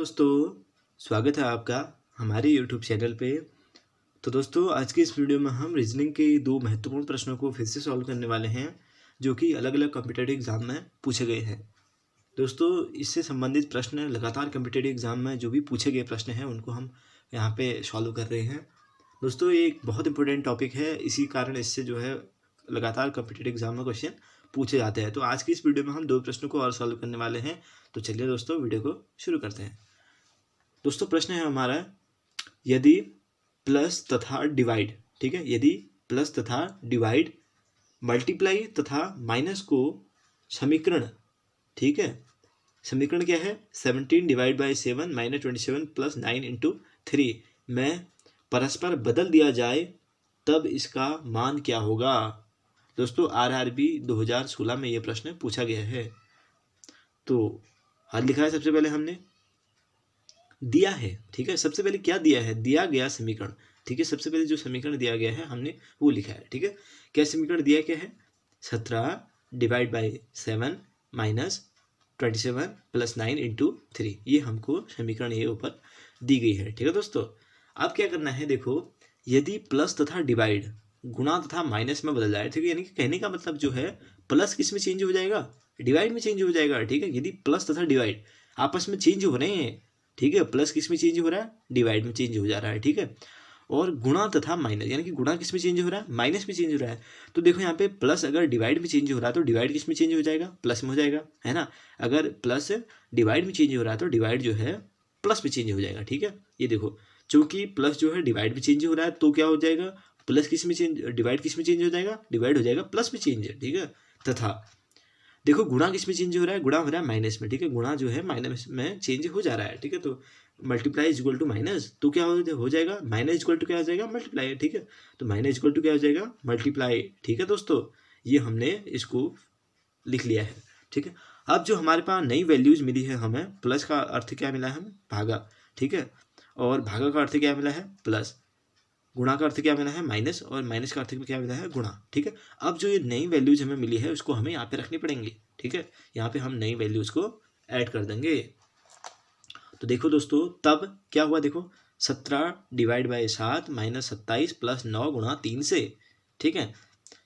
दोस्तों, स्वागत है आपका हमारे यूट्यूब चैनल पे। तो दोस्तों, आज की इस वीडियो में हम रीजनिंग के दो महत्वपूर्ण प्रश्नों को फिर से सॉल्व करने वाले हैं, जो कि अलग अलग कॉम्पिटिटिव एग्जाम में पूछे गए हैं। दोस्तों, इससे संबंधित प्रश्न लगातार कॉम्पिटिटिव एग्जाम में जो भी पूछे गए प्रश्न हैं उनको हम यहाँ पे सॉल्व कर रहे हैं। दोस्तों, ये एक बहुत इंपॉर्टेंट टॉपिक है, इसी कारण इससे जो है लगातार कॉम्पिटिटिव एग्जाम में क्वेश्चन पूछे जाते हैं। तो आज की इस वीडियो में हम दो प्रश्नों को और सॉल्व करने वाले हैं। तो चलिए दोस्तों, वीडियो को शुरू करते हैं। दोस्तों, प्रश्न है हमारा, यदि प्लस तथा डिवाइड, ठीक है, यदि प्लस तथा डिवाइड, मल्टीप्लाई तथा माइनस को समीकरण, ठीक है, समीकरण क्या है 17 divide by 7 minus 27 plus 9 into 3 में परस्पर बदल दिया जाए तब इसका मान क्या होगा। दोस्तों, RRB 2016 में ये प्रश्न पूछा गया है। तो हल लिखा है, सबसे पहले हमने दिया है, ठीक है, सबसे पहले क्या दिया है, दिया गया समीकरण, ठीक है, सबसे पहले जो समीकरण दिया गया है हमने वो लिखा है, ठीक है। क्या समीकरण दिया क्या है, 17 divide by 7 minus 27 plus 9 into 3, ये हमको समीकरण ये ऊपर दी गई है, ठीक है दोस्तों। अब क्या करना है, देखो, यदि प्लस तथा डिवाइड गुणा तथा माइनस में बदल जाए, ठीक है, यानी कि कहने का मतलब जो है प्लस किस में चेंज हो जाएगा, डिवाइड में चेंज हो जाएगा, ठीक है। यदि प्लस तथा डिवाइड आपस में चेंज हो रहे हैं, ठीक है, प्लस किस में चेंज हो रहा है, डिवाइड में चेंज हो जा रहा है, ठीक है। और गुणा तथा माइनस, यानी कि गुणा किस में चेंज हो रहा है, माइनस में चेंज हो रहा है। तो देखो यहाँ पे प्लस अगर डिवाइड में चेंज हो रहा है तो डिवाइड किस में चेंज हो जाएगा, प्लस में हो जाएगा, है ना। अगर प्लस डिवाइड में चेंज हो रहा है तो डिवाइड जो है प्लस में चेंज हो जाएगा, ठीक है। ये देखो, चूंकि प्लस जो है डिवाइड में चेंज हो रहा है तो क्या हो जाएगा, प्लस किस में चेंज, डिवाइड किस में चेंज हो जाएगा, डिवाइड हो जाएगा प्लस में चेंज, ठीक है। तथा देखो, गुणा किस में चेंज हो रहा है, गुणा हो रहा है माइनस में, ठीक है, गुणा जो है माइनस में चेंज हो जा रहा है, ठीक है। तो multiply is equal to minus, तो क्या हो जाएगा, माइनस इक्वल टू क्या हो जाएगा, मल्टीप्लाई, ठीक है। तो माइनस इक्वल टू क्या हो जाएगा, मल्टीप्लाई, ठीक है दोस्तों। ये हमने इसको लिख लिया है, ठीक है। अब जो हमारे पास नई वैल्यूज मिली है हमें, प्लस का अर्थ क्या मिला है हमें, भागा, ठीक है, और भागा का अर्थ क्या मिला है, प्लस, गुणा का अर्थ क्या मिला है, माइनस, और माइनस का अर्थ क्या मिला है, गुणा, ठीक है। अब जो ये नई वैल्यूज हमें मिली है उसको हमें यहाँ पे रखनी पड़ेंगी, ठीक है। यहाँ पे हम नई वैल्यूज को ऐड कर देंगे। तो देखो दोस्तों, तब क्या हुआ, देखो 17 डिवाइड बाई 7 माइनस 27 प्लस 9 गुणा 3 से, ठीक है।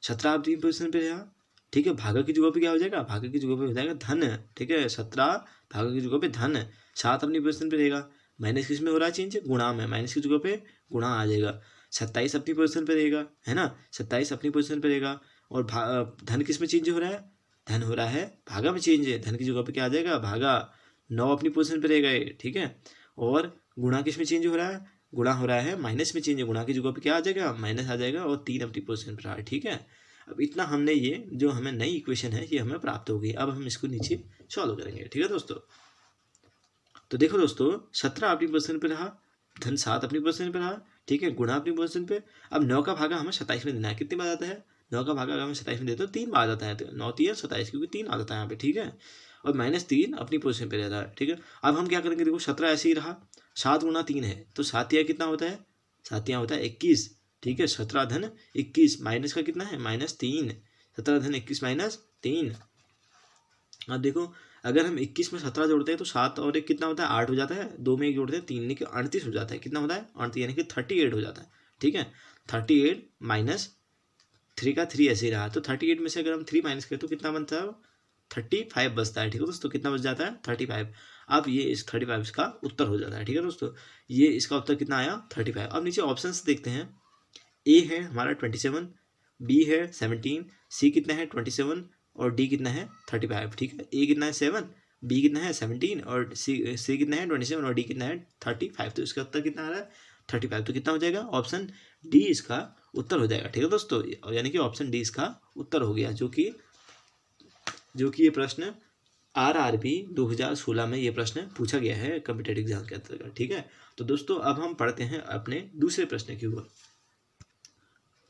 17 अपनी पोजिशन पे रहा, ठीक है, भागा की जगह पे क्या हो जाएगा, भागा की जगह पे हो जाएगा धन, ठीक है। 17 भागा की जगह पे धन, 7 अपनी पोजिशन पे रहेगा, माइनस किस में हो रहा है चेंज, गुणा में, माइनस की जगह पे गुणा आ जाएगा। 27 अपनी पोजिशन पे रहेगा, है ना, 27 अपनी पोजिशन पे रहेगा। और धन किस में चेंज हो रहा है, धन हो रहा है भागा में चेंज है, धन की जगह पे क्या आ जाएगा, भागा। 9 अपनी पोजिशन पे रहेगा, ठीक है। और गुणा किस में चेंज हो रहा है, गुणा हो रहा है माइनस में चेंज है, गुणा की जगह पे क्या आ जाएगा, माइनस आ जाएगा, और 3 अपनी पोजिशन पे रहा है, ठीक है। अब इतना हमने ये जो हमें नई इक्वेशन है ये हमें प्राप्त हो गई। अब हम इसको नीचे सॉल्व करेंगे, ठीक है दोस्तों। तो देखो दोस्तों, 17 अपनी पोजिशन पे रहा, धन 7 अपनी पोजिशन पे रहा, ठीक है, गुणा अपनी पोजिशन पे। अब 9 का भागा हमें 27 में देना है, कितनी बार आता है, 9 का भागा अगर हमें 27 में देते तो 3 बार आता है, तो 9 3 27, क्योंकि 3 आ जाता है यहाँ पे, ठीक है। और माइनस 3 अपनी पोजिशन पे रहता है, ठीक है। अब हम क्या करेंगे, देखो 17 ऐसे ही रहा, 7 गुणा 3 है, तो 7 या कितना होता है, 7 या होता है 21, ठीक है। 17 धन 21, माइनस का कितना है, माइनस 3, 17 धन 21 माइनस 3। अब देखो, अगर हम 21 में 17 जोड़ते हैं तो 7 और 1 कितना होता है, 8 हो जाता है, 2 में 1 जोड़ते हैं 3 के 38 हो जाता है, कितना होता है 38, यानी कि 38 हो जाता है, ठीक है। 38 माइनस 3 का 3 ऐसे ही रहा, तो 38 में से अगर हम 3 माइनस करें तो कितना बनता है, 35 बचता है, ठीक है दोस्तों। कितना बच जाता है, 35। अब ये इस 35 का उत्तर हो जाता है, ठीक है दोस्तों। ये इसका उत्तर कितना आया, 35। अब नीचे ऑप्शन देखते हैं, ए है हमारा 27, बी है 17, सी कितना है 27, और डी कितना है 35, ठीक है। ए कितना है 7, बी कितना है 17, और सी कितना है 27, और डी कितना है 35। तो इसका उत्तर कितना आ रहा है, 35। तो कितना हो जाएगा, ऑप्शन डी इसका उत्तर हो जाएगा, ठीक है दोस्तों। यानी कि ऑप्शन डी इसका उत्तर हो गया, जो कि ये प्रश्न RRB 2016 में ये प्रश्न पूछा गया है कॉम्पिटिटिव एग्जाम के अंतर्गत, ठीक है। तो दोस्तों, अब हम पढ़ते हैं अपने दूसरे प्रश्न की ओर।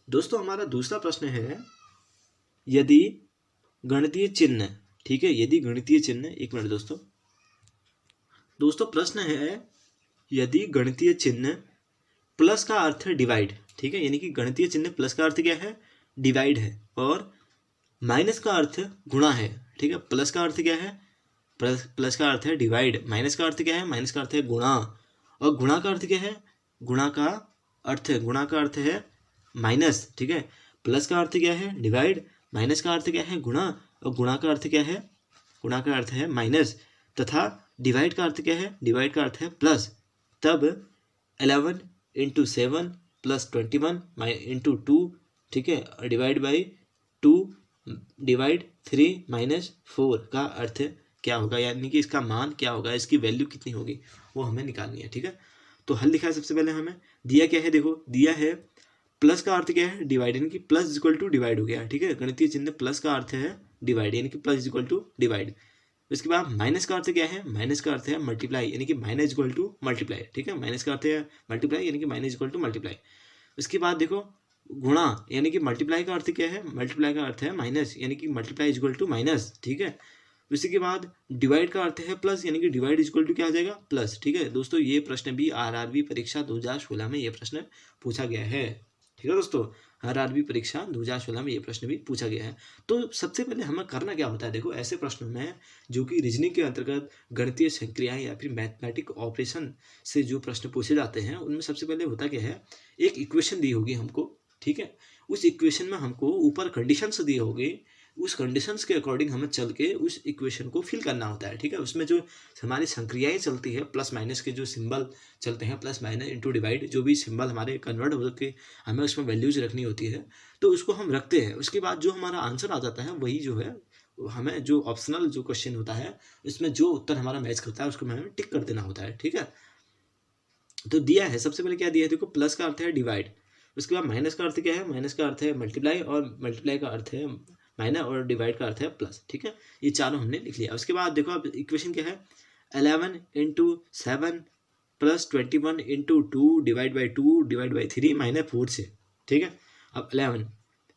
दोस्तों, हमारा दूसरा प्रश्न है, यदि गणितीय चिन्ह, ठीक है, यदि गणितीय चिन्ह, एक मिनट दोस्तों प्रश्न है, यदि गणितीय चिन्ह प्लस का अर्थ है डिवाइड, ठीक है, यानी कि गणितीय चिन्ह प्लस का अर्थ क्या है, डिवाइड है, और माइनस का अर्थ गुणा है, ठीक है। प्लस का अर्थ क्या है, प्लस का अर्थ है डिवाइड, माइनस का अर्थ क्या है, माइनस का अर्थ है गुणा, और गुणा का अर्थ क्या है, गुणा का अर्थ है माइनस, ठीक है। प्लस का अर्थ क्या है डिवाइड, माइनस का अर्थ क्या है गुणा, और गुणा का अर्थ क्या है, गुणा का अर्थ है माइनस, तथा डिवाइड का अर्थ क्या है, डिवाइड का अर्थ है प्लस। तब 11 इंटू 7 प्लस 21 इंटू 2, ठीक है, डिवाइड बाई 2 डिवाइड 3 माइनस 4 का अर्थ क्या होगा, यानी कि इसका मान क्या होगा, इसकी वैल्यू कितनी होगी वो हमें निकालनी है, ठीक है। तो हल लिखा है सबसे पहले हमें, दिया क्या है, देखो दिया है प्लस का अर्थ क्या है डिवाइड, यानी कि प्लस इक्वल टू डिवाइड हो गया, ठीक है। गणितीय चिन्ह प्लस का अर्थ है डिवाइड, यानी कि प्लस इक्वल टू डिवाइड। उसके बाद माइनस का अर्थ क्या है, माइनस का अर्थ है मल्टीप्लाई, यानी कि माइनस इक्वल टू मल्टीप्लाई, ठीक है। माइनस का अर्थ है मल्टीप्लाई, यानी कि माइनस इक्वल टू मल्टीप्लाई। उसके बाद देखो गुणा, यानी कि मल्टीप्लाई का अर्थ क्या है, मल्टीप्लाई का अर्थ है माइनस, यानी कि मल्टीप्लाई इक्वल टू माइनस, ठीक है। उसी के बाद डिवाइड का अर्थ है प्लस, यानी कि डिवाइड इक्वल टू क्या आ जाएगा, प्लस, ठीक है। दोस्तों ये प्रश्न भी आरआरबी परीक्षा 2016 में ये प्रश्न पूछा गया है, ठीक है दोस्तों। आरआरबी परीक्षा 2016 में ये प्रश्न भी पूछा गया है। तो सबसे पहले हमें करना क्या होता है, देखो ऐसे प्रश्नों में जो कि रीजनिंग के अंतर्गत गणितीय संक्रियाएं या फिर मैथमेटिक ऑपरेशन से जो प्रश्न पूछे जाते हैं, उनमें सबसे पहले होता क्या है, एक इक्वेशन दी होगी हमको, ठीक है। उस इक्वेशन में हमको ऊपर कंडीशंस दिए होंगे, उस कंडीशंस के अकॉर्डिंग हमें चल के उस इक्वेशन को फिल करना होता है, ठीक है। उसमें जो हमारी संक्रियाएं चलती है, प्लस माइनस के जो सिंबल चलते हैं, प्लस माइनस इंटू डिवाइड, जो भी सिंबल हमारे कन्वर्ट हो के हमें उसमें वैल्यूज रखनी होती है, तो उसको हम रखते हैं। उसके बाद जो हमारा आंसर आ जाता है वही जो है हमें जो ऑप्शनल जो क्वेश्चन होता है उसमें जो उत्तर हमारा मैच करता है उसको हमें टिक कर देना होता है, ठीक है। तो दिया है सबसे पहले क्या दिया है, देखो प्लस का अर्थ है डिवाइड, उसके बाद माइनस का अर्थ क्या है, माइनस का अर्थ है मल्टीप्लाई, और मल्टीप्लाई का अर्थ है माइनस, और डिवाइड का अर्थ है प्लस, ठीक है। ये चारों हमने लिख लिया। उसके बाद देखो अब इक्वेशन क्या है, 11 into 7 plus 21 into 2 divide by 2 divide by 3 minus 4 से, ठीक है। अब 11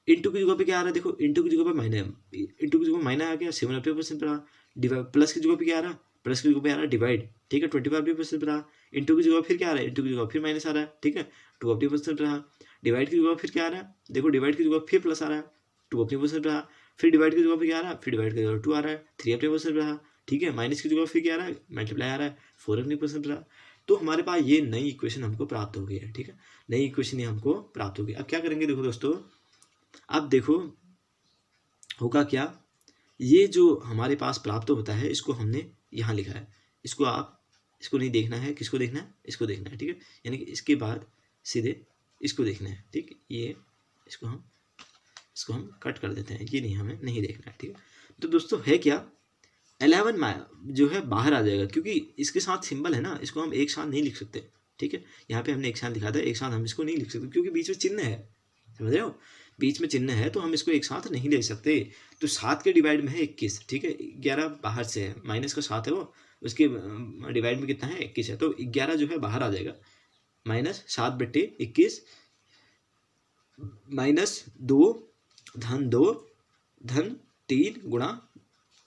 इंटू की जगह पे क्या आ रहा है, देखो इंटू की जगह पे माइनस, इंटू की जगह पे माइनस आ गया, 7% पर रहा, डिवाइड प्लस की जगह पे क्या आ रहा, प्लस की जगह पे आ रहा डिवाइड, ठीक है, 25% पर रहा, इंटू की जगह फिर क्या आ रहा है, इंटू की जगह फिर माइनस आ रहा है, ठीक है, 2% पर रहा, डिवाइड की जगह फिर क्या आ रहा है, देखो डिवाइड की जगह फिर प्लस आ रहा है, 2% रहा, फिर डिवाइड की जगह पे क्या आ रहा है, फिर डिवाइड की जगह 2 आ रहा है, 3% रहा, ठीक है। माइनस की जगह फिर क्या आ रहा है, मल्टीप्लाई आ रहा है, 4% रहा। तो हमारे पास ये नई इक्वेशन हमको प्राप्त हो गई है, ठीक है, नई इक्वेशन ये हमको प्राप्त हो गई। अब क्या करेंगे, देखो दोस्तों, अब देखो होगा क्या, ये जो हमारे पास प्राप्त होता है इसको हमने यहाँ लिखा है, इसको आप इसको नहीं देखना है, किसको देखना है, इसको देखना है, ठीक है। यानी कि इसके बाद सीधे इसको देखना है, ठीक, ये इसको हम कट कर देते हैं, ये नहीं हमें नहीं देखना है, ठीक है। तो दोस्तों है क्या, 11 जो है बाहर आ जाएगा, क्योंकि इसके साथ सिंबल है ना, इसको हम एक साथ नहीं लिख सकते, ठीक है। यहाँ पे हमने एक साथ लिखा था, एक साथ हम इसको नहीं लिख सकते क्योंकि बीच में चिन्ह है, समझ रहे हो, बीच में चिन्ह है, तो हम इसको एक साथ नहीं ले सकते। तो 7 के डिवाइड में है 21, ठीक है, 11 बाहर से है, माइनस का 7 है वो, उसके डिवाइड में कितना है 21 है, तो 11 जो है बाहर आ जाएगा, माइनस 7/21 माइनस 2 धन 2 धन 3 गुणा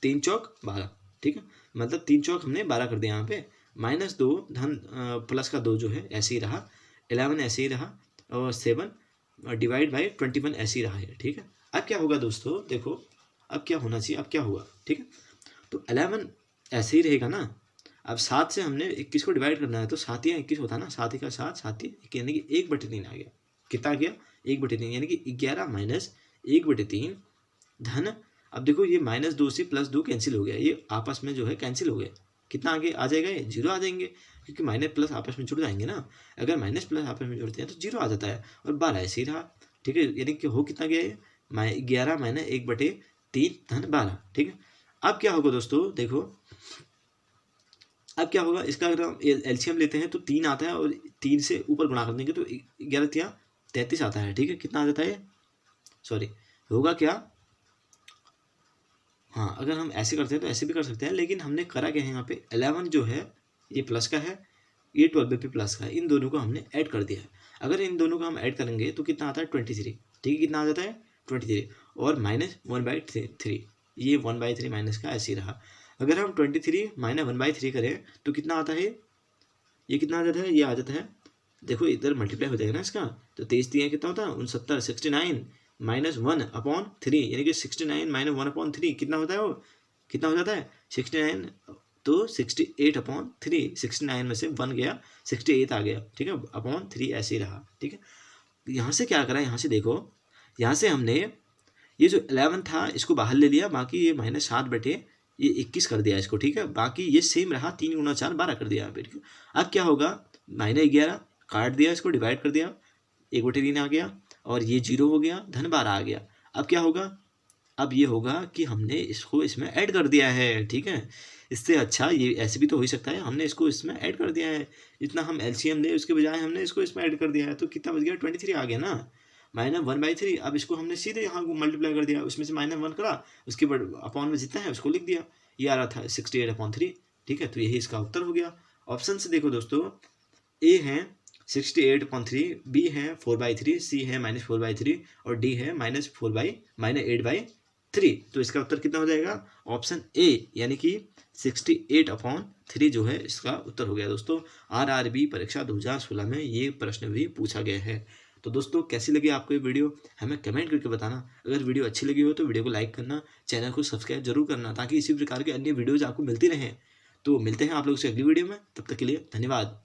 3 चौक 12, ठीक है। मतलब 3 चौक हमने 12 कर दिया यहाँ पे, माइनस 2 धन प्लस का 2 जो है ऐसे ही रहा, 11 ऐसे ही रहा, और 7 डिवाइड बाई 21 ऐसे ही रहा है, ठीक है। अब क्या होगा दोस्तों, देखो अब क्या होना चाहिए, अब क्या हुआ, ठीक है। तो 11 ऐसे ही रहेगा ना, अब 7 से हमने 21 को डिवाइड करना है, तो 7 या 21 होता है ना, 7 ही का 7, 7 ही 21, यानी कि 1/3 आ गया, कितना आ गया 1/3, यानी कि 11 माइनस 1/3 धन, अब देखो ये -2 से +2 कैंसिल हो गया, ये आपस में जो है कैंसिल हो गया, कितना आगे आ जाएगा, ये 0 आ जाएंगे, क्योंकि माइनस प्लस आपस में जुड़ जाएंगे ना, अगर माइनस प्लस आपस में जुड़ते हैं तो 0 आ जाता है, और 12 ऐसे ही रहा, ठीक है। यानी कि हो कितना गया ये 11 माइनस 1/3 धन 12, ठीक है। अब क्या होगा दोस्तों, देखो अब क्या होगा, इसका अगर हम एलसीएम लेते हैं तो 3 आता है, और 3 से ऊपर गुणा कर देंगे तो 11 या 33 आता है, ठीक है। कितना आ जाता है, सॉरी होगा क्या, हाँ अगर हम ऐसे करते हैं तो ऐसे भी कर सकते हैं, लेकिन हमने करा क्या है, यहाँ पे 11 जो है ये प्लस का है, ये 12 पे प्लस का है, इन दोनों को हमने ऐड कर दिया है। अगर इन दोनों को हम ऐड करेंगे तो कितना आता है 23, ठीक है, कितना आ जाता है 23, और माइनस 1/3, ये 1/3 माइनस का ऐसे ही रहा। अगर हम 23 माइनस 1/3 करें तो कितना आता है, ये कितना आ जाता है, ये आ जाता है, देखो इधर मल्टीप्लाई हो जाएगा ना इसका, तो 23 कितना होता है 69, 69 -1/3, यानी कि 69 -1/3 कितना होता है वो कितना हो जाता है 69, तो 68/3, 69 में से 1 गया, 68 आ गया, ठीक है, अपॉन 3 ऐसे ही रहा, ठीक है। यहाँ से क्या करा, यहाँ से देखो, यहाँ से हमने ये जो 11 था इसको बाहर ले लिया, बाकी ये -7 बटे ये 21 कर दिया इसको, ठीक है। बाकी ये सेम रहा, 3 × 4 12 कर दिया फिर। अब क्या होगा, -11 काट दिया, इसको डिवाइड कर दिया, 1/3 आ गया, और ये 0 हो गया, -12 आ गया। अब क्या होगा, अब ये होगा कि हमने इसको इसमें ऐड कर दिया है, ठीक है। इससे अच्छा ये ऐसे भी तो हो ही सकता है, हमने इसको इसमें ऐड कर दिया है, इतना हम एलसीएम ले उसके बजाय हमने इसको इसमें ऐड कर दिया है, तो कितना बच गया, 23 आ गया ना, -1/3। अब इसको हमने सीधे यहाँ को मल्टीप्लाई कर दिया, उसमें से -1 करा, उसके बाद अपॉन में जितना है उसको लिख दिया, ये आ रहा था 68/3, ठीक है। तो यही इसका उत्तर हो गया। ऑप्शन से देखो दोस्तों, ए है 68/3, बी है 4/3, सी है -4/3 और डी है -8/3। तो इसका उत्तर कितना हो जाएगा, ऑप्शन ए यानी कि 68/3 जो है इसका उत्तर हो गया। दोस्तों RRB परीक्षा 2016 में ये प्रश्न भी पूछा गया है। तो दोस्तों कैसी लगी आपको ये वीडियो, हमें कमेंट करके बताना। अगर वीडियो अच्छी लगी हो तो वीडियो को लाइक करना, चैनल को सब्सक्राइब जरूर करना, ताकि इसी प्रकार के अन्य वीडियोज आपको मिलती रहें। तो मिलते हैं आप लोग से अगली वीडियो में, तब तक के लिए धन्यवाद।